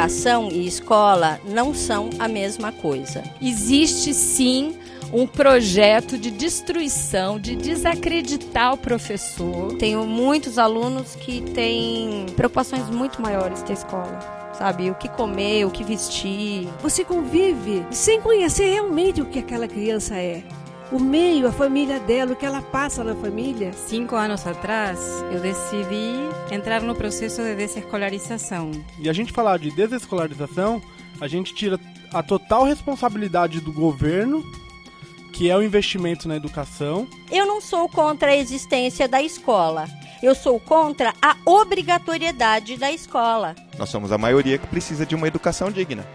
educação e escola não são a mesma coisa. Existe sim um projeto de destruição, de desacreditar o professor. Tenho muitos alunos que têm preocupações muito maiores que a escola. Sabe, o que comer, o que vestir. Você convive sem conhecer realmente o que aquela criança é. O meio, a família dela, o que ela passa na família. 5 anos atrás, eu decidi entrar no processo de desescolarização. E a gente falar de desescolarização, a gente tira a total responsabilidade do governo, que é o investimento na educação. Eu não sou contra a existência da escola. Eu sou contra a obrigatoriedade da escola. Nós somos a maioria que precisa de uma educação digna,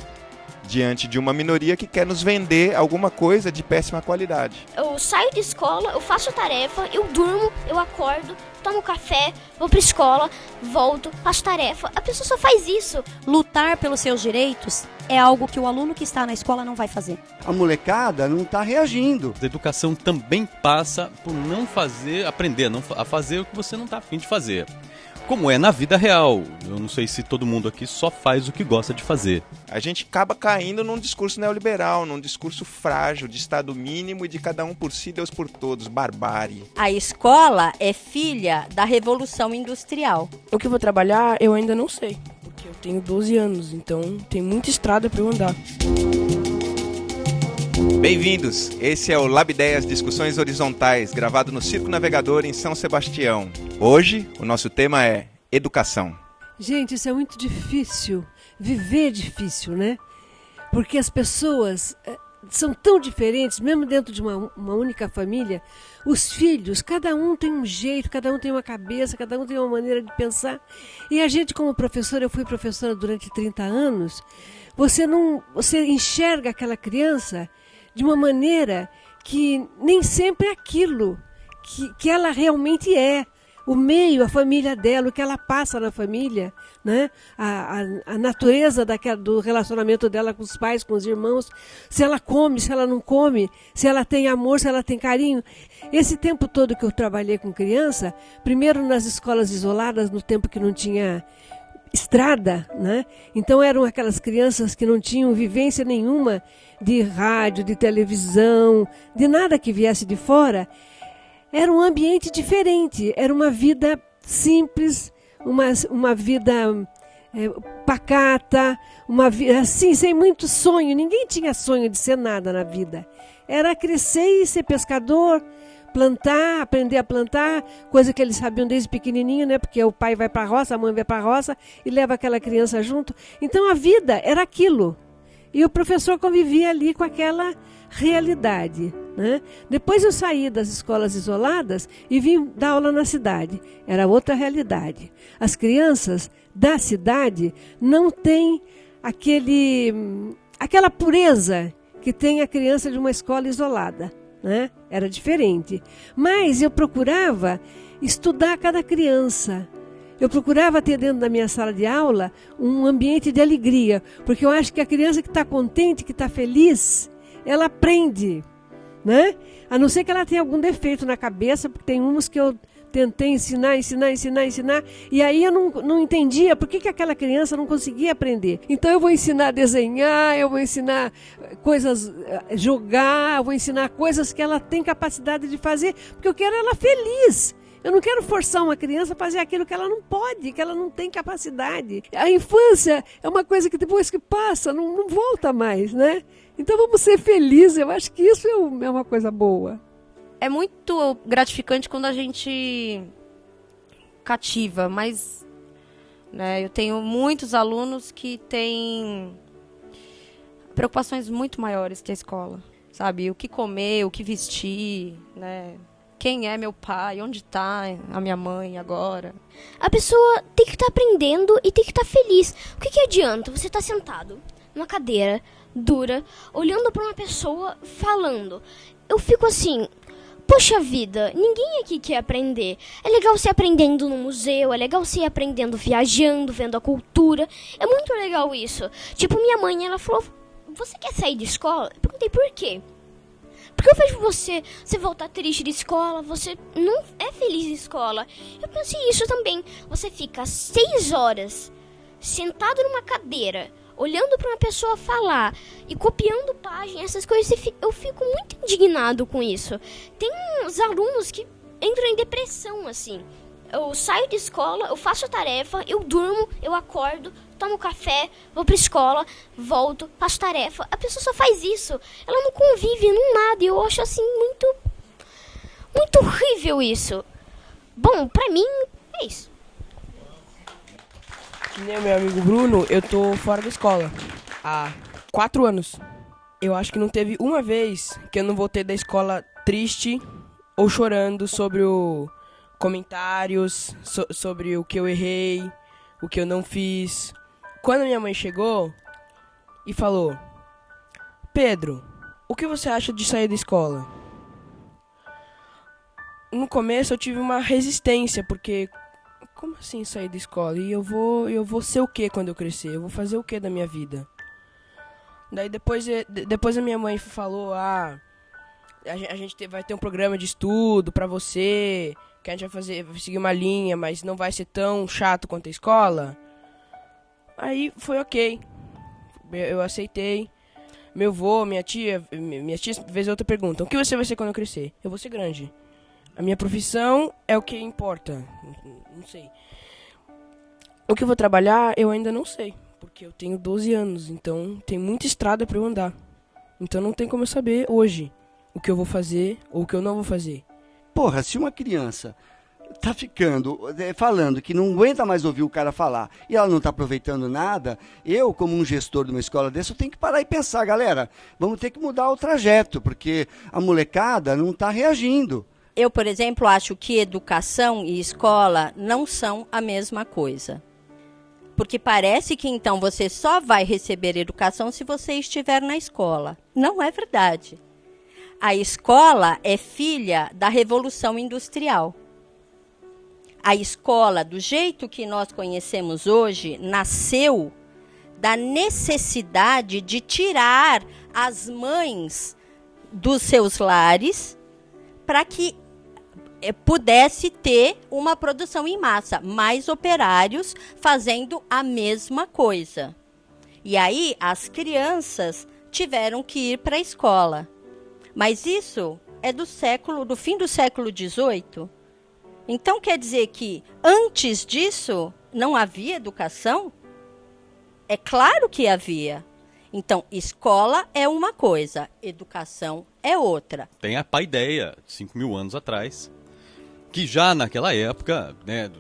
diante de uma minoria que quer nos vender alguma coisa de péssima qualidade. Eu saio de escola, eu faço tarefa, eu durmo, eu acordo, tomo café, vou pra escola, volto, faço tarefa. A pessoa só faz isso. Lutar pelos seus direitos é algo que o aluno que está na escola não vai fazer. A molecada não está reagindo. A educação também passa por não fazer, aprender a fazer o que você não está afim de fazer. Como é na vida real. Eu não sei se todo mundo aqui só faz o que gosta de fazer. A gente acaba caindo num discurso neoliberal, num discurso frágil, de Estado mínimo e de cada um por si, Deus por todos, barbárie. A escola é filha da Revolução Industrial. O que eu vou trabalhar, eu ainda não sei. Porque eu tenho 12 anos, então tem muita estrada para eu andar. Bem-vindos! Esse é o Lab Ideias Discussões Horizontais, gravado no Circo Navegador em São Sebastião. Hoje, o nosso tema é educação. Gente, isso é muito difícil. Viver é difícil, né? Porque as pessoas são tão diferentes, mesmo dentro de uma única família. Os filhos, cada um tem um jeito, cada um tem uma cabeça, cada um tem uma maneira de pensar. E a gente, como professora, eu fui professora durante 30 anos, você enxerga aquela criança de uma maneira que nem sempre é aquilo que ela realmente é. O meio, a família dela, o que ela passa na família, né? A natureza do relacionamento dela com os pais, com os irmãos, se ela come, se ela não come, se ela tem amor, se ela tem carinho. Esse tempo todo que eu trabalhei com criança, primeiro nas escolas isoladas, no tempo que não tinha estrada, né? Então eram aquelas crianças que não tinham vivência nenhuma de rádio, de televisão, de nada que viesse de fora. Era um ambiente diferente, era uma vida simples, uma vida pacata, uma vida assim, sem muito sonho. Ninguém tinha sonho de ser nada na vida. Era crescer e ser pescador, plantar, aprender a plantar, coisa que eles sabiam desde pequenininho, né? Porque o pai vai para a roça, a mãe vai para a roça e leva aquela criança junto. Então a vida era aquilo. E o professor convivia ali com aquela realidade, né? Depois eu saí das escolas isoladas e vim dar aula na cidade. Era outra realidade. As crianças da cidade não têm aquela pureza que tem a criança de uma escola isolada, né? Era diferente. Mas eu procurava estudar cada criança. Eu procurava ter dentro da minha sala de aula um ambiente de alegria, porque eu acho que a criança que está contente, que está feliz, ela aprende, né? A não ser que ela tenha algum defeito na cabeça, porque tem uns que eu tentei ensinar, e aí eu não entendia por que aquela criança não conseguia aprender. Então eu vou ensinar a desenhar, eu vou ensinar coisas, jogar, eu vou ensinar coisas que ela tem capacidade de fazer, porque eu quero ela feliz. Eu não quero forçar uma criança a fazer aquilo que ela não pode, que ela não tem capacidade. A infância é uma coisa que depois que passa, não volta mais, né? Então vamos ser felizes, eu acho que isso é uma coisa boa. É muito gratificante quando a gente cativa, mas né, eu tenho muitos alunos que têm preocupações muito maiores que a escola, sabe? O que comer, o que vestir, né? Quem é meu pai? Onde está a minha mãe agora? A pessoa tem que estar aprendendo e tem que estar feliz. O que adianta você estar sentado numa cadeira dura, olhando para uma pessoa falando? Eu fico assim, poxa vida, ninguém aqui quer aprender. É legal você aprendendo no museu, é legal você aprendendo viajando, vendo a cultura. É muito legal isso. Tipo, minha mãe, ela falou, você quer sair de escola? Eu perguntei, por quê? Porque eu vejo você voltar triste de escola, você não é feliz de escola. Eu pensei isso também. Você fica 6 horas sentado numa cadeira, olhando para uma pessoa falar e copiando página, essas coisas, eu fico muito indignado com isso. Tem uns alunos que entram em depressão, assim. Eu saio de escola, eu faço a tarefa, eu durmo, eu acordo, tomo café, vou pra escola, volto, faço tarefa. A pessoa só faz isso. Ela não convive, não nada. E eu acho, assim, muito horrível isso. Bom, pra mim, é isso. Que nem o meu amigo Bruno, eu tô fora da escola há 4 anos. Eu acho que não teve uma vez que eu não voltei da escola triste ou chorando sobre comentários, sobre o que eu errei, o que eu não fiz. Quando minha mãe chegou e falou: Pedro, o que você acha de sair da escola? No começo eu tive uma resistência, porque como assim sair da escola? E eu vou ser o que quando eu crescer? Eu vou fazer o que da minha vida? Daí depois a minha mãe falou: a gente vai ter um programa de estudo pra você, que a gente vai seguir uma linha, mas não vai ser tão chato quanto a escola. Aí foi ok. Eu aceitei. Meu avô, minha tia fez outra pergunta: o que você vai ser quando eu crescer? Eu vou ser grande. A minha profissão é o que importa. Não sei. O que eu vou trabalhar, eu ainda não sei. Porque eu tenho 12 anos, então tem muita estrada pra eu andar. Então não tem como eu saber hoje o que eu vou fazer ou o que eu não vou fazer. Porra, se uma criança tá falando que não aguenta mais ouvir o cara falar e ela não tá aproveitando nada, eu, como um gestor de uma escola dessa, eu tenho que parar e pensar, galera, vamos ter que mudar o trajeto, porque a molecada não tá reagindo. Eu, por exemplo, acho que educação e escola não são a mesma coisa. Porque parece que então você só vai receber educação se você estiver na escola. Não é verdade. A escola é filha da Revolução Industrial. A escola, do jeito que nós conhecemos hoje, nasceu da necessidade de tirar as mães dos seus lares para que pudesse ter uma produção em massa, mais operários fazendo a mesma coisa. E aí as crianças tiveram que ir para a escola. Mas isso é do fim do século XVIII. Então quer dizer que antes disso não havia educação? É claro que havia. Então, escola é uma coisa, educação é outra. Tem a paideia, 5.000 anos atrás, que já naquela época, né,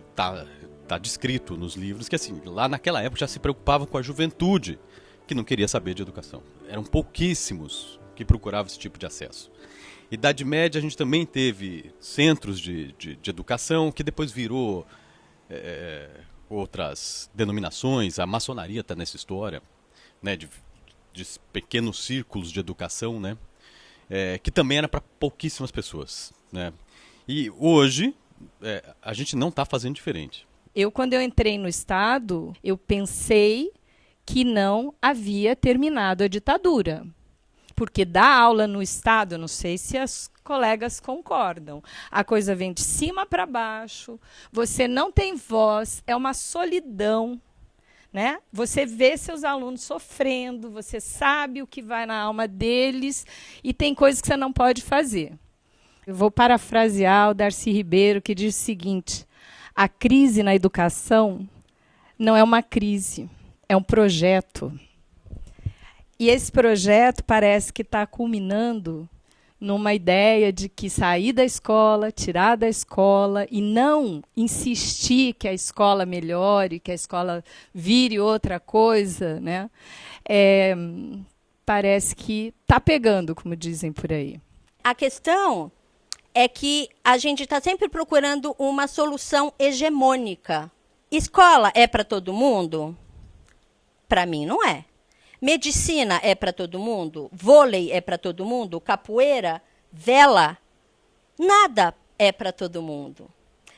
tá descrito nos livros que assim, lá naquela época já se preocupava com a juventude, que não queria saber de educação. Eram pouquíssimos que procuravam esse tipo de acesso. Idade Média a gente também teve centros de educação, que depois virou outras denominações. A maçonaria está nessa história, né, de pequenos círculos de educação, né, que também era para pouquíssimas pessoas, né. E hoje a gente não está fazendo diferente. Quando eu entrei no Estado, eu pensei que não havia terminado a ditadura. Porque dar aula no Estado, não sei se as colegas concordam, a coisa vem de cima para baixo, você não tem voz, é uma solidão, né? Você vê seus alunos sofrendo, você sabe o que vai na alma deles e tem coisas que você não pode fazer. Eu vou parafrasear o Darcy Ribeiro, que diz o seguinte: a crise na educação não é uma crise, é um projeto. E esse projeto parece que está culminando numa ideia de que sair da escola, tirar da escola e não insistir que a escola melhore, que a escola vire outra coisa, né? Parece que está pegando, como dizem por aí. A questão é que a gente está sempre procurando uma solução hegemônica. Escola é para todo mundo? Para mim, não é. Medicina é para todo mundo? Vôlei é para todo mundo? Capoeira? Vela? Nada é para todo mundo.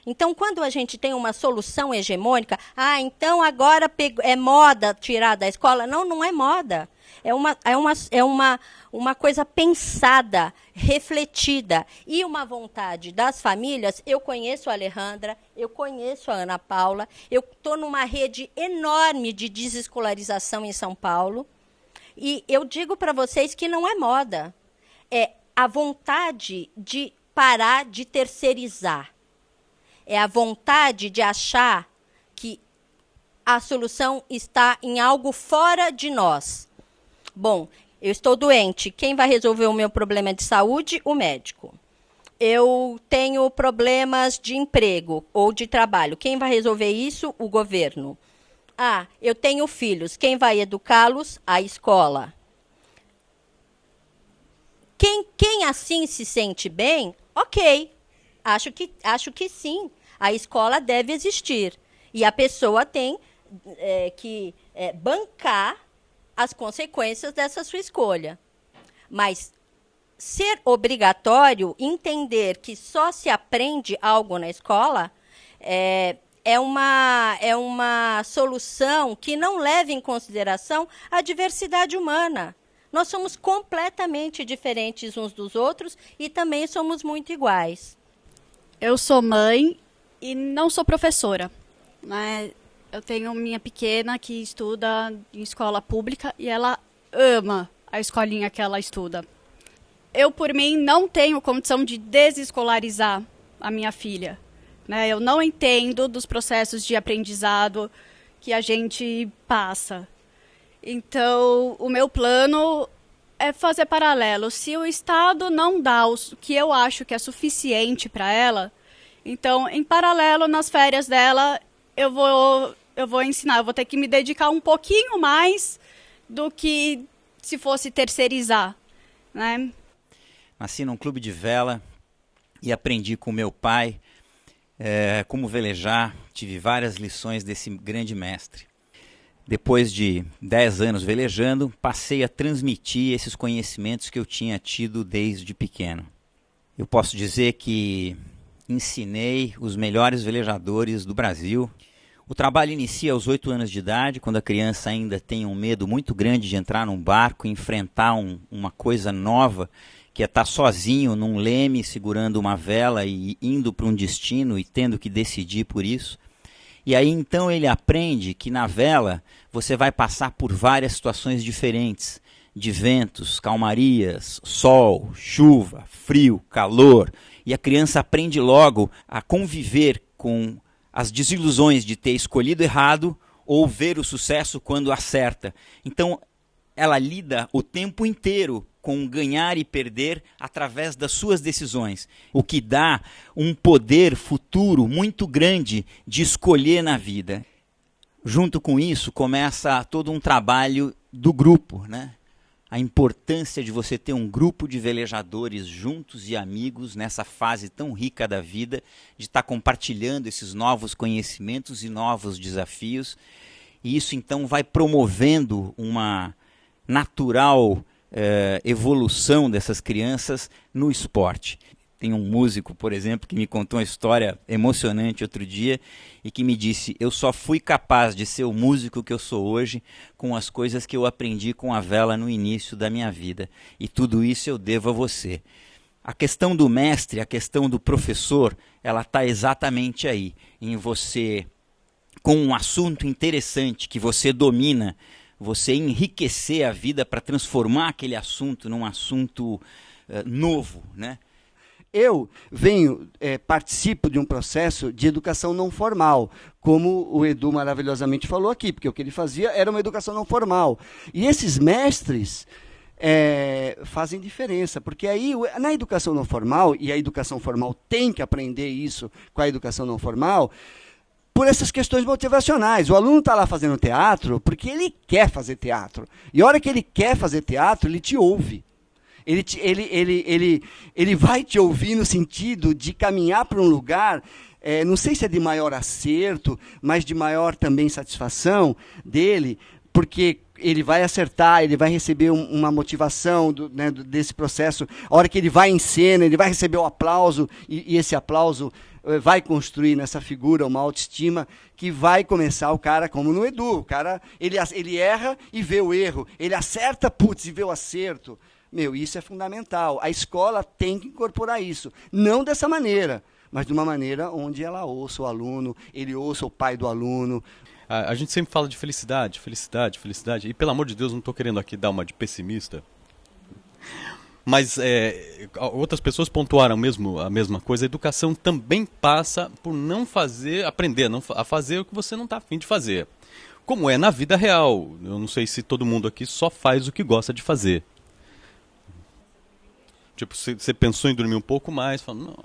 Então, quando a gente tem uma solução hegemônica, então agora é moda tirar da escola. Não, não é moda. É uma coisa pensada, refletida. E uma vontade das famílias. Eu conheço a Alejandra, eu conheço a Ana Paula, eu estou numa rede enorme de desescolarização em São Paulo. E eu digo para vocês que não é moda. É a vontade de parar de terceirizar. É a vontade de achar que a solução está em algo fora de nós. Bom, eu estou doente. Quem vai resolver o meu problema de saúde? O médico. Eu tenho problemas de emprego ou de trabalho. Quem vai resolver isso? O governo. Eu tenho filhos. Quem vai educá-los? A escola. Quem assim se sente bem, ok. Acho que sim. A escola deve existir. E a pessoa tem que bancar as consequências dessa sua escolha. Mas ser obrigatório, entender que só se aprende algo na escola, é uma solução que não leva em consideração a diversidade humana. Nós somos completamente diferentes uns dos outros e também somos muito iguais. Eu sou mãe e não sou professora, né? Eu tenho minha pequena que estuda em escola pública e ela ama a escolinha que ela estuda. Eu, por mim, não tenho condição de desescolarizar a minha filha, né? Eu não entendo dos processos de aprendizado que a gente passa. Então, o meu plano é fazer paralelo. Se o Estado não dá o que eu acho que é suficiente para ela, então, em paralelo, nas férias dela, eu vou ensinar. Eu vou ter que me dedicar um pouquinho mais do que se fosse terceirizar, né? Nasci num clube de vela e aprendi com meu pai como velejar. Tive várias lições desse grande mestre. Depois de 10 anos velejando, passei a transmitir esses conhecimentos que eu tinha tido desde pequeno. Eu posso dizer que ensinei os melhores velejadores do Brasil. O trabalho inicia aos 8 anos de idade, quando a criança ainda tem um medo muito grande de entrar num barco e enfrentar uma coisa nova, que é estar sozinho num leme, segurando uma vela e indo para um destino e tendo que decidir por isso. E aí então ele aprende que na vela você vai passar por várias situações diferentes, de ventos, calmarias, sol, chuva, frio, calor. E a criança aprende logo a conviver com as desilusões de ter escolhido errado ou ver o sucesso quando acerta. Então ela lida o tempo inteiro com ganhar e perder através das suas decisões, o que dá um poder futuro muito grande de escolher na vida. Junto com isso, começa todo um trabalho do grupo, né? A importância de você ter um grupo de velejadores juntos e amigos nessa fase tão rica da vida, de estar compartilhando esses novos conhecimentos e novos desafios. E isso então vai promovendo uma natural evolução dessas crianças no esporte. Tem um músico, por exemplo, que me contou uma história emocionante outro dia e que me disse: eu só fui capaz de ser o músico que eu sou hoje com as coisas que eu aprendi com a vela no início da minha vida. E tudo isso eu devo a você. A questão do mestre, a questão do professor, ela está exatamente aí, em você, com um assunto interessante que você domina, você enriquecer a vida para transformar aquele assunto num assunto novo, né? Eu participo de um processo de educação não formal, como o Edu maravilhosamente falou aqui, porque o que ele fazia era uma educação não formal. E esses mestres fazem diferença, porque aí na educação não formal, e a educação formal tem que aprender isso com a educação não formal, por essas questões motivacionais. O aluno está lá fazendo teatro porque ele quer fazer teatro. E a hora que ele quer fazer teatro, ele te ouve. Ele vai te ouvir no sentido de caminhar para um lugar, não sei se é de maior acerto, mas de maior também satisfação dele, porque ele vai acertar, ele vai receber uma motivação desse processo. A hora que ele vai em cena, ele vai receber o aplauso, e esse aplauso vai construir nessa figura uma autoestima que vai começar o cara, como no Edu, o cara ele erra e vê o erro, ele acerta, putz, e vê o acerto. Meu, isso é fundamental. A escola tem que incorporar isso. Não dessa maneira, mas de uma maneira onde ela ouça o aluno, ele ouça o pai do aluno. A gente sempre fala de felicidade, felicidade, felicidade. E, pelo amor de Deus, não estou querendo aqui dar uma de pessimista. Mas outras pessoas pontuaram a mesma coisa. A educação também passa por não aprender a fazer o que você não está afim de fazer. Como é na vida real. Eu não sei se todo mundo aqui só faz o que gosta de fazer. Tipo, você pensou em dormir um pouco mais, fala, não.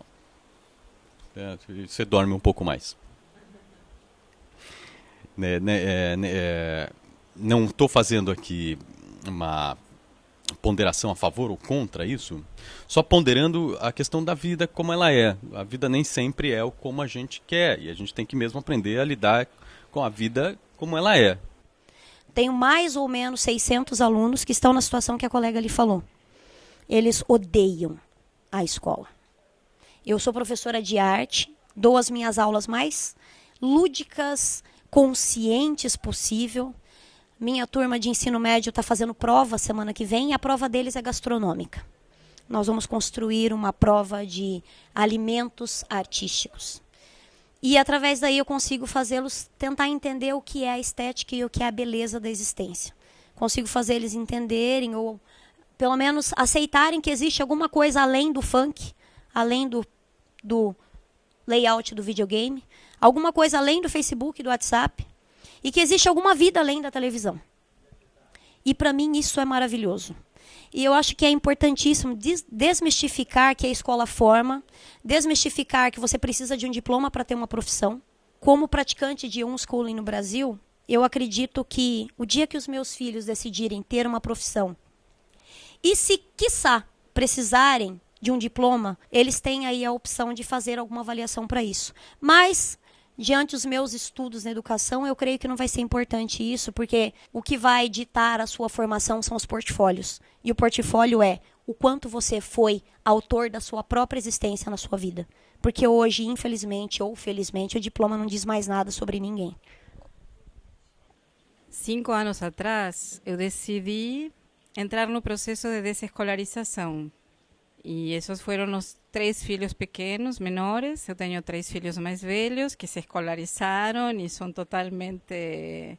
Você dorme um pouco mais. Não estou fazendo aqui uma ponderação a favor ou contra isso, só ponderando a questão da vida como ela é. A vida nem sempre é como a gente quer, e a gente tem que mesmo aprender a lidar com a vida como ela é. Tenho mais ou menos 600 alunos que estão na situação que a colega ali falou. Eles odeiam a escola. Eu sou professora de arte, dou as minhas aulas mais lúdicas, conscientes possível. Minha turma de ensino médio está fazendo prova semana que vem e a prova deles é gastronômica. Nós vamos construir uma prova de alimentos artísticos. E através daí eu consigo fazê-los tentar entender o que é a estética e o que é a beleza da existência. Consigo fazer eles entenderem ou pelo menos aceitarem que existe alguma coisa além do funk, além do layout do videogame, alguma coisa além do Facebook, do WhatsApp, e que existe alguma vida além da televisão. E para mim isso é maravilhoso. E eu acho que é importantíssimo desmistificar que a escola forma, desmistificar que você precisa de um diploma para ter uma profissão. Como praticante de homeschooling no Brasil, eu acredito que o dia que os meus filhos decidirem ter uma profissão, e se, quiçá, precisarem de um diploma, eles têm aí a opção de fazer alguma avaliação para isso. Mas, diante dos meus estudos na educação, eu creio que não vai ser importante isso, porque o que vai ditar a sua formação são os portfólios. E o portfólio é o quanto você foi autor da sua própria existência na sua vida. Porque hoje, infelizmente ou felizmente, o diploma não diz mais nada sobre ninguém. 5 anos atrás, eu decidi entrar no processo de desescolarização. E esses foram os 3 filhos pequenos, menores. Eu tenho 3 filhos mais velhos que se escolarizaram e são totalmente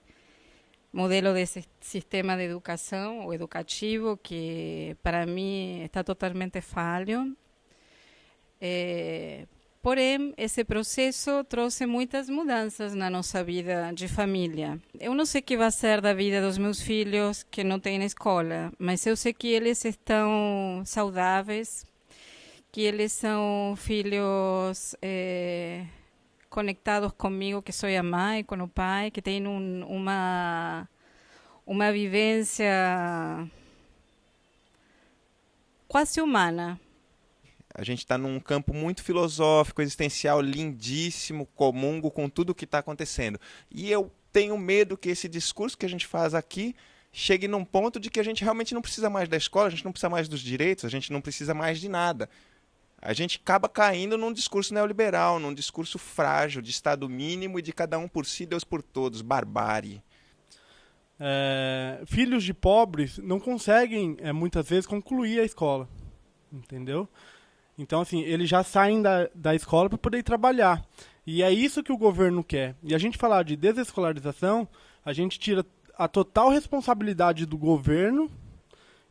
modelo desse sistema de educação ou educativo que, para mim, está totalmente falho. Porém, esse processo trouxe muitas mudanças na nossa vida de família. Eu não sei o que vai ser da vida dos meus filhos que não têm escola, mas eu sei que eles estão saudáveis, que eles são filhos conectados comigo, que sou a mãe, com o pai, que têm uma vivência quase humana. A gente está num campo muito filosófico, existencial, lindíssimo, comungo com tudo o que está acontecendo. E eu tenho medo que esse discurso que a gente faz aqui chegue num ponto de que a gente realmente não precisa mais da escola, a gente não precisa mais dos direitos, a gente não precisa mais de nada. A gente acaba caindo num discurso neoliberal, num discurso frágil, de Estado mínimo e de cada um por si, Deus por todos, barbárie. Filhos de pobres não conseguem, muitas vezes, concluir a escola, entendeu? Então, assim, eles já saem da escola para poder ir trabalhar. E é isso que o governo quer. E a gente falar de desescolarização, a gente tira a total responsabilidade do governo,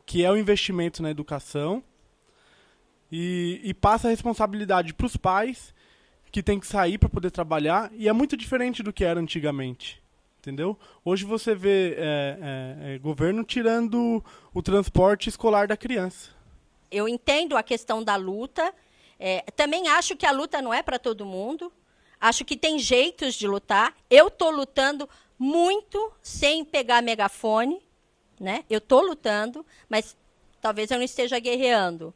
que é o investimento na educação, e passa a responsabilidade para os pais, que tem que sair para poder trabalhar. E é muito diferente do que era antigamente. Entendeu? Hoje você vê governo tirando o transporte escolar da criança. Eu entendo a questão da luta. Também acho que a luta não é para todo mundo. Acho que tem jeitos de lutar. Eu estou lutando muito sem pegar megafone, né? Eu estou lutando, mas talvez eu não esteja guerreando.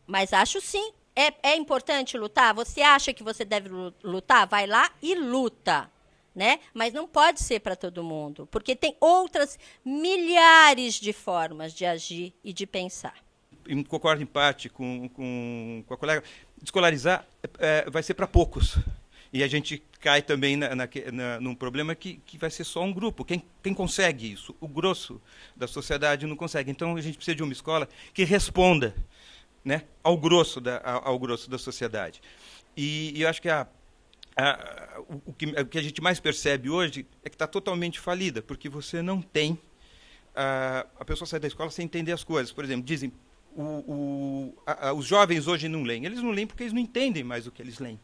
Mas acho sim. É importante lutar? Você acha que você deve lutar? Vai lá e luta. Né? Mas não pode ser para todo mundo, porque tem outras milhares de formas de agir e de pensar. concordo em parte com a colega, escolarizar vai ser para poucos. E a gente cai também num problema que vai ser só um grupo. Quem consegue isso? O grosso da sociedade não consegue. Então, a gente precisa de uma escola que responda, né, ao grosso da sociedade. E eu acho que o que a gente mais percebe hoje é que está totalmente falida, porque você não tem... a pessoa sai da escola sem entender as coisas. Por exemplo, dizem os jovens hoje não leem. Eles não leem porque eles não entendem mais o que eles leem.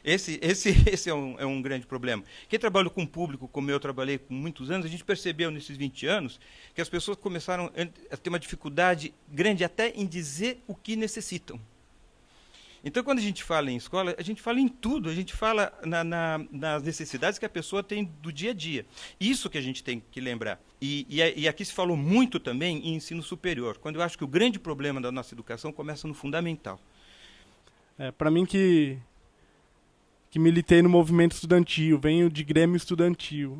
Esse é um grande problema. Quem trabalha com público, como eu trabalhei por muitos anos, a gente percebeu nesses 20 anos que as pessoas começaram a ter uma dificuldade grande até em dizer o que necessitam. Então, quando a gente fala em escola, a gente fala em tudo, a gente fala nas necessidades que a pessoa tem do dia a dia. Isso que a gente tem que lembrar. E aqui se falou muito também em ensino superior, quando eu acho que o grande problema da nossa educação começa no fundamental. Para mim que militei no movimento estudantil, venho de grêmio estudantil,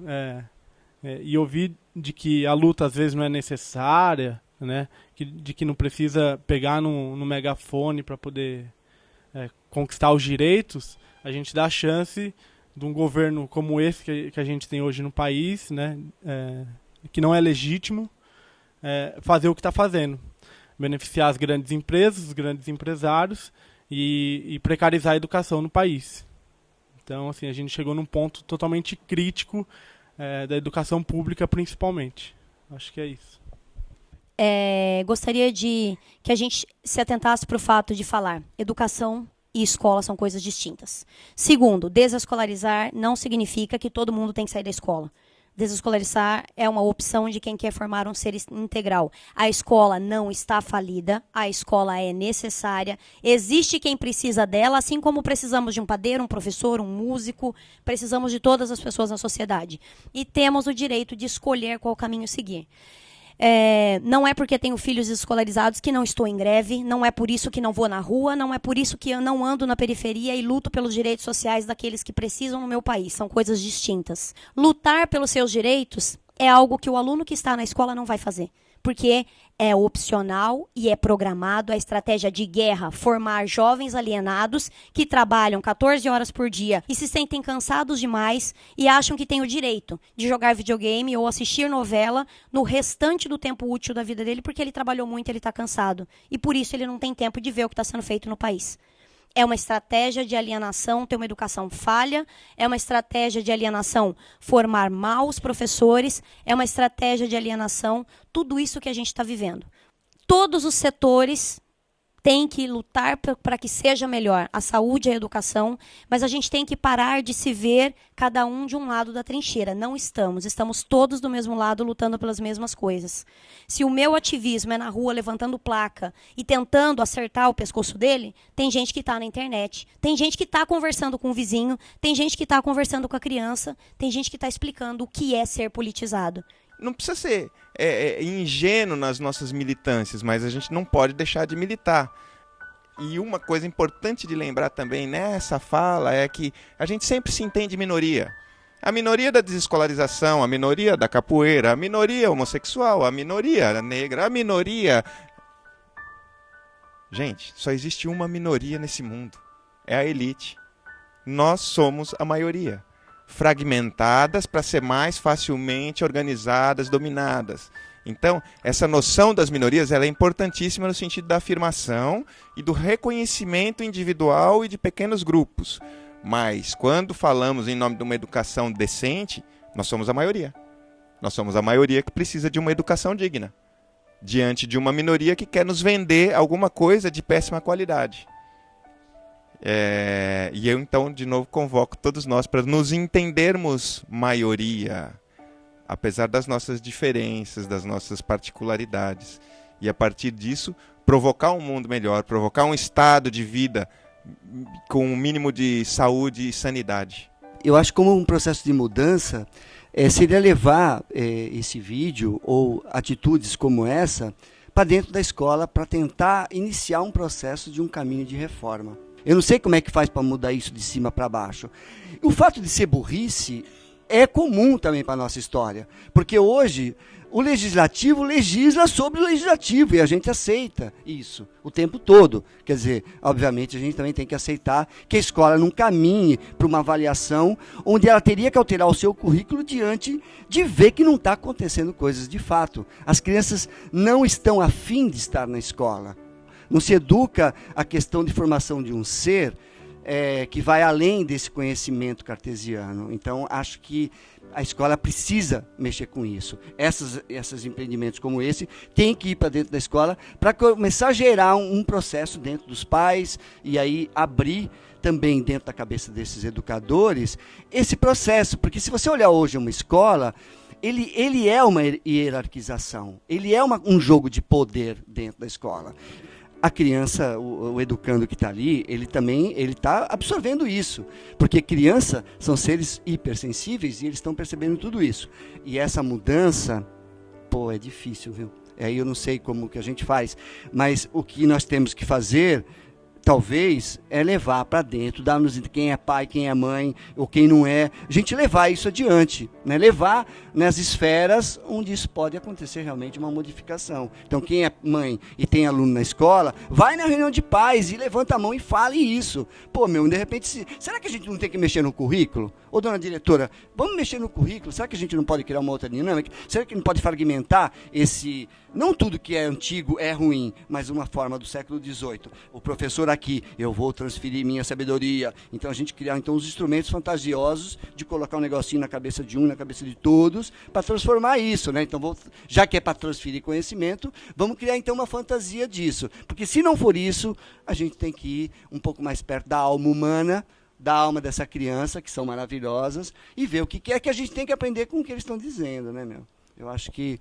e ouvi de que a luta às vezes não é necessária, né, de que não precisa pegar no megafone para poder conquistar os direitos, a gente dá a chance de um governo como esse que a gente tem hoje no país, né, que não é legítimo, fazer o que está fazendo. Beneficiar as grandes empresas, os grandes empresários e precarizar a educação no país. Então, assim, a gente chegou num ponto totalmente crítico da educação pública, principalmente. Acho que é isso. Gostaria que a gente se atentasse para o fato de falar educação e escola são coisas distintas. Segundo, desescolarizar não significa que todo mundo tem que sair da escola. Desescolarizar é uma opção de quem quer formar um ser integral. A escola não está falida, a escola é necessária, existe quem precisa dela, assim como precisamos de um padeiro, um professor, um músico, precisamos de todas as pessoas na sociedade. E temos o direito de escolher qual caminho seguir. Não é porque tenho filhos escolarizados que não estou em greve, não é por isso que não vou na rua, não é por isso que eu não ando na periferia e luto pelos direitos sociais daqueles que precisam no meu país. São coisas distintas. Lutar pelos seus direitos é algo que o aluno que está na escola não vai fazer, porque é opcional e é programado a estratégia de guerra, formar jovens alienados que trabalham 14 horas por dia e se sentem cansados demais e acham que têm o direito de jogar videogame ou assistir novela no restante do tempo útil da vida dele, porque ele trabalhou muito e ele está cansado. E por isso ele não tem tempo de ver o que está sendo feito no país. É uma estratégia de alienação ter uma educação falha, é uma estratégia de alienação formar maus professores, é uma estratégia de alienação, tudo isso que a gente está vivendo. Todos os setores têm que lutar para que seja melhor a saúde e a educação, mas a gente tem que parar de se ver cada um de um lado da trincheira. Não estamos todos do mesmo lado lutando pelas mesmas coisas. Se o meu ativismo é na rua levantando placa e tentando acertar o pescoço dele, tem gente que está na internet, tem gente que está conversando com o vizinho, tem gente que está conversando com a criança, tem gente que está explicando o que é ser politizado. Não precisa ser ingênuo nas nossas militâncias, mas a gente não pode deixar de militar. E uma coisa importante de lembrar também nessa fala é que a gente sempre se entende minoria. A minoria da desescolarização, a minoria da capoeira, a minoria homossexual, a minoria negra, a minoria... Gente, só existe uma minoria nesse mundo. É a elite. Nós somos a maioria. Fragmentadas para ser mais facilmente organizadas, dominadas. Então, essa noção das minorias ela é importantíssima no sentido da afirmação e do reconhecimento individual e de pequenos grupos. Mas, quando falamos em nome de uma educação decente, nós somos a maioria. Nós somos a maioria que precisa de uma educação digna, diante de uma minoria que quer nos vender alguma coisa de péssima qualidade. E eu, então, de novo, convoco todos nós para nos entendermos maioria, apesar das nossas diferenças, das nossas particularidades. E, a partir disso, provocar um mundo melhor, provocar um estado de vida com um mínimo de saúde e sanidade. Eu acho que como um processo de mudança, seria levar esse vídeo ou atitudes como essa para dentro da escola para tentar iniciar um processo de um caminho de reforma. Eu não sei como é que faz para mudar isso de cima para baixo. O fato de ser burrice é comum também para a nossa história. Porque hoje O legislativo legisla sobre o legislativo e a gente aceita isso o tempo todo. Quer dizer, obviamente a gente também tem que aceitar que a escola não caminhe para uma avaliação onde ela teria que alterar o seu currículo diante de ver que não está acontecendo coisas de fato. As crianças não estão afim de estar na escola. Não se educa a questão de formação de um ser que vai além desse conhecimento cartesiano. Então, acho que a escola precisa mexer com isso. Esses empreendimentos como esse têm que ir para dentro da escola para começar a gerar um processo dentro dos pais e aí abrir também dentro da cabeça desses educadores esse processo. Porque se você olhar hoje uma escola, ele é uma hierarquização, ele é um jogo de poder dentro da escola. A criança, o educando que está ali, ele está absorvendo isso. Porque criança são seres hipersensíveis e eles estão percebendo tudo isso. E essa mudança, é difícil, viu? Aí eu não sei como que a gente faz. Mas o que nós temos que fazer, talvez, é levar para dentro, darmos quem é pai, quem é mãe, ou quem não é. A gente levar isso adiante, né? Levar nas esferas onde isso pode acontecer realmente uma modificação. Então, quem é mãe e tem aluno na escola, vai na reunião de pais e levanta a mão e fale isso. De repente, será que a gente não tem que mexer no currículo? Ô, dona diretora, vamos mexer no currículo? Será que a gente não pode criar uma outra dinâmica? Será que não pode fragmentar esse... Não tudo que é antigo é ruim, mas uma forma do século XVIII. O professor aqui, eu vou transferir minha sabedoria. Então, a gente criar os instrumentos fantasiosos de colocar um negocinho na cabeça de um, na cabeça de todos, para transformar isso, né? Então, já que é para transferir conhecimento, vamos criar então uma fantasia disso. Porque se não for isso, a gente tem que ir um pouco mais perto da alma humana, da alma dessa criança, que são maravilhosas, e ver o que é que a gente tem que aprender com o que eles estão dizendo, né, meu? Eu acho que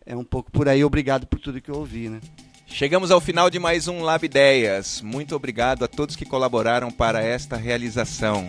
é um pouco por aí. Obrigado por tudo que eu ouvi, né? Chegamos ao final de mais um Lab Ideias. Muito obrigado a todos que colaboraram para esta realização.